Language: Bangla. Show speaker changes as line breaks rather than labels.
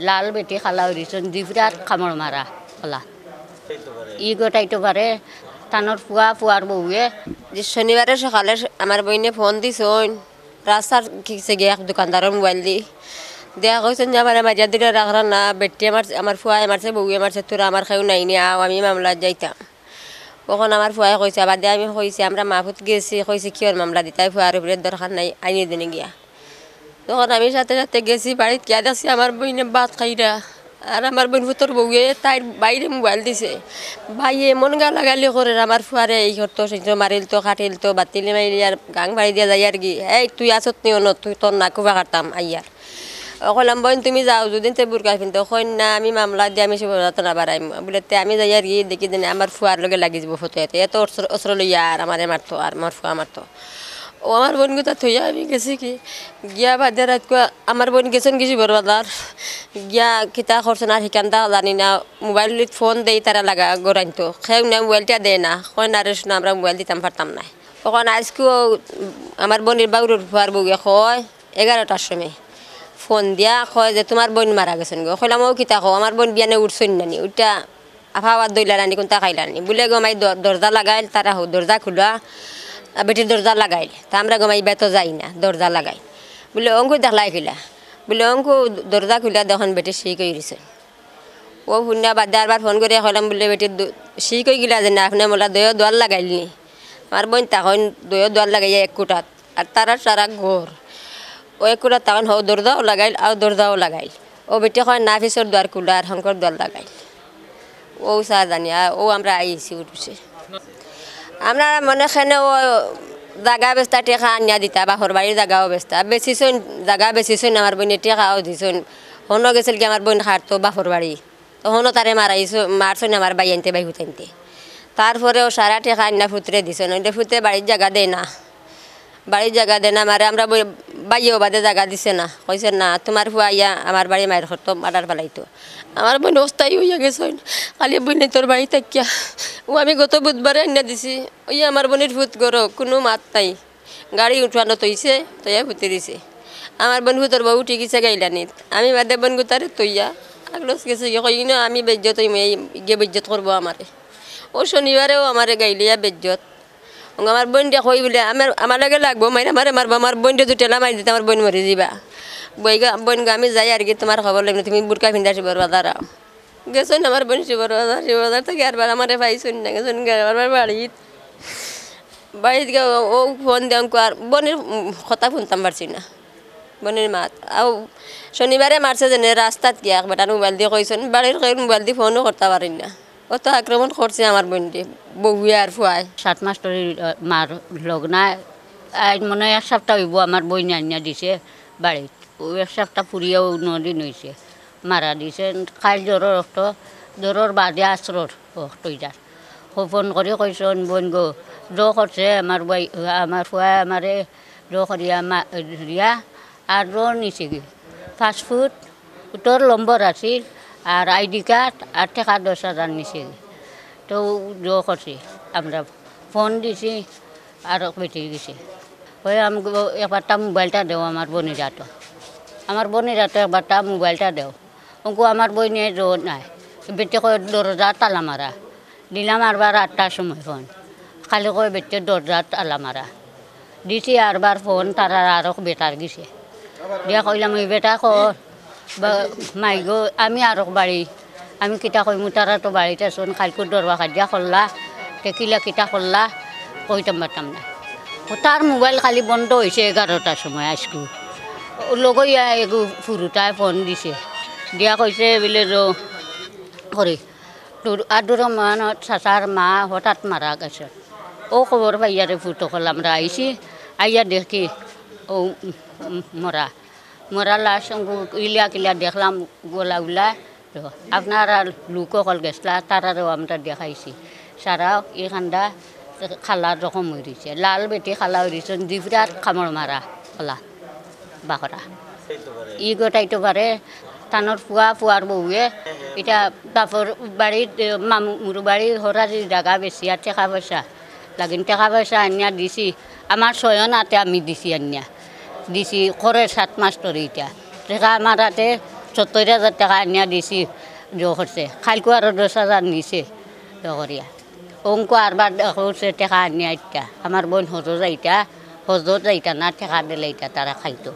লাল বেটি খালা হরিচন দি বিরাট কামড় মারা কলা ই গোটাইতে পারে টানোর ফুয়ার বউয়ে
যে শনিবারে সকালে আমার বইনে ফোন দিছন রাস্তার কিছু গিয়ে দোকানদারের মোবাইল দেয়া কইছেন যে আমার মাঝে দিলে রাখরা না বেটি আমার ফুয়াই মারছে বউয়ে মারছে তোরা আমার খেয়েও নাই নি আও আমি মামলা যাইতাম তখন আমার ফুয়াই কইছে আবার দিয়ে আমি কইছি আমরা মাহফুত গেছি কইছি কিয়র মামলা দিতাই ফুয়ার উপরে দরকার নাই আইনি দিনে গিয়া তখন আমি সাথে সাথে গেছি বাড়িতে গিয়া দেখছি আমার বইনে ভাত খাইরা আর আমার বোন ফুতর বউয়ে তাই বাইরে মোবাইল দিছে ভাই এমন গালাগালি করে আমার ফুয়ারে এই করতো সেই মারিল তো কাটিল তো বাতিলে মারি আর গাং বাড়ি দিয়া যাই আর কি এই তুই আসত নিও ন তুই তোর না কুবা কাটতাম আইয়ার কইলাম বোন তুমি যাও যদি তে বুরকা পিনতে কই না আমি মামলা দিয়ে আমি সব না বাড়াইম বলে তে আমি যাই আর কি দেখি দিনে আমার ফুয়ার লগে লাগি যাব ফটো এত অস্ত্র লইয়া আর আমারে মারতো আর আমার ফুয়া মারতো ও আমার বোন গুতা থইয়া আমি গেছি কি গিয়া বাদে রাত আমার বোন গেছেন কিছু বরবাদার গিয়া কিতা করছে না ঠিকানটা জানি না মোবাইল ফোন দেই তারা লাগা গড়াইতো খেয়ে না মোবাইলটা দেয় না কয় না রে আমরা মোবাইল দিতাম পারতাম না তখন আজকেও আমার বোনের বাবুর ফুয়ার বউয়ে কয় 11টার সময় ফোন দিয়া কয় যে তোমার বোন মারা গেছেন গো কইলাম ও কিতা কো আমার বোন বিয়ানে উঠছেন নানি ওইটা আফাওয়ার দইলা রানি কোনটা খাইলানি বলে গমাই দরজা লাগাইল তারা দরজা খুলা বেটির দরজা লাগাইল তা আমরা গমাই বেতো যাই না দরজা লাগাই বলে অঙ্কু দেখলাই খুলা বলে অঙ্কু দরজা খুলা দেখুন বেটি শিখ হয়ে গেছে ও শুনিয়া বাদে আরবার ফোন করে কইলাম বলে বেটির শিখ হয়ে গেলা যে না আপনি মোলা দইও দোয়ার লাগাইলনি আমার বোন তখন দইও দোয়ার লাগাইয়া এক কুটাত আর তারা সারা ঘর ও এক কুটাত তখন হো দরজাও লাগাইল আর দরজাও লাগাইল ও বেটি কয় না ফিসর দোয়ার খুলা আর শঙ্কর দোয়ার লাগাইল ও চা জানিয়া ও আমরা আইছি উঠছে আমরা মনে খেনে ও জাগা বেস্তা টেকা আনিয়া দিতা বাপর বাড়ির জাগাও বেস্তা বেশিছুন জাগা বেশিছুন আমার বোনে টেকাও দিছুন হনো গেছিল কি আমার বোন খাটতো বাপর বাড়ি তো হনো তারে মারাইছো মারছুন আমার বাই আনতে বাই হুতাইনতে তারপরে ও সারা টেকা আনিয়া ফুতরে দিছুন ওইটা ফুতে বাড়ির জায়গা দেয় না বাড়ির জায়গা দেয় না মারে আমরা বাইয়েও বাদে জায়গা দিছে না কইছে না তোমার ফুয়া ইয়া আমার বাড়ি মায়ের করতো মারার ফেলাইতো আমার বোন অস্থায়ী হইয়া গেছে খালি বোনে তোর বাড়ি থাকিয়া ও আমি গত বুধবারে আনিয়া দিছি ওই আমার বোনের ভূত গর কোনো মাত নাই গাড়ি উঠানো তৈছে তৈয়া ভূতে দিছে আমার বোন ভূতর বউ উঠি গেছে গাইলানিত আমি বাদে বোন গুতারে তৈয়া আগলস গেছে কই না আমি বেজ্জত গিয়ে বেজ্জত করবো আমারে ও শনিবারেও আমারে গাইলিয়া বেজ্জত আমার বোনটা কই বলে আমার লাগে লাগবো মাইরা মারে মারবো আমার বোনটা দুটেলা মারি দিতে আমার বোন মরে যাবা বোন আমি যাই আর কি তোমার খবর লাগবে তুমি বুরকা ফিন্দা শিবর বাজার গেছো না আমার বোন শিবর থেকে আরবার আমারে পাইছুন না গেছেন আমার বাড়িতে ও ফোন দিয়ে আর বোনের কথা শুনতাম পারছি না বোনের মাত আর শনিবারে মারছে যেন রাস্তাত গিয়া একবার মোবাইল দিয়ে কইছেন বাড়ির মোবাইল দিয়ে ফোনও করতে পারি না অত আক্রমণ করছে আমার বোন দিয়ে বউয়ে আর ফুয়াই
7 মাস ধরে মার লগ না আজ মনে হয় 1 সপ্তাহ হইব আমার বই আনিয়া দিছে বাড়িত ও 1 সপ্তাহ পুরিয়াও 9 দিন হয়েছে মারা দিছে কাল জ্বরের বাদে আশ্রর তৈরার ফোন করে কইসন বোন গো করছে আমার বই আমার ফুয়াই আমারে করিয়া রিয়া আর নিছে কি ফাস্টফুড তোর নম্বর আছিল আর আইডি কার্ড আর টাকা 10,000 নিছে তো করছে আমরা ফোন দিছি আর বেটে গেছে ওই আমি একবারটা মোবাইলটা দেও আমার বোনের হাতে একবারটা মোবাইলটা দেও ওকে আমার বই নিয়ে জোর নাই বেটে কয় দরজা তালা মারা দিলাম আরবার 8টার সময় ফোন খালি কয় বেটে দরজা তালা মারা দিছি আরবার ফোন তারা আরও বেটার গেছে দিয়া কইলাম ওই বেটা কর মাই গো আমি আরও বাড়ি আমি কিতা কইমু তারা তো বাড়িতে শোন খালকুর দরবা খাদ্যা করলা টেকিলা কিতা করলা কইতাম পারতাম না তার মোবাইল খালি বন্ধ হয়েছে 11টার সময় আজকু লগইয়া এগু ফুরুটায় ফোন দিছে দিয়া কইছে বলে করে তোর আদুর মানত চাচার মা হঠাৎ মারা গেছে ও খবর পাইয়ারে ফুটো করলাম আমরা আইছি আইয়া দেখি ও মরা লাশ কিলা দেখলাম গোলা উলা তো আপনারা লুকো কল গেছলা তারারও আমরা দেখাইছি সারাও এখানটা খালা রকম হয়েছে লাল বেটি খালা হয়েছেন দি বিরাট কামড় মারা কলা বাকরা ই গোটাইতে পারে টানোর ফুয়ার বউয়ে এটা বাপর বাড়ির মামুর বাড়ির হরারি জায়গা বেশি আর টাকা পয়সা লাগিন টাকা পয়সা আনিয়া দিছি আমার ছয়ন হাতে আমি দিছি আনিয়া দিছি করে 7 মাস ধরে এটা টাকা আমার হাতে 70,000 টাকা আনিয়া দিছি জো করছে খালকো আরো 10,000 নিছে জো করিয়া অঙ্কো আরবার দেখছে টাকা আনিয়া ইটা আমার বোন হজো যাইতা না টাকা দিলে ইটা তারা খাইতো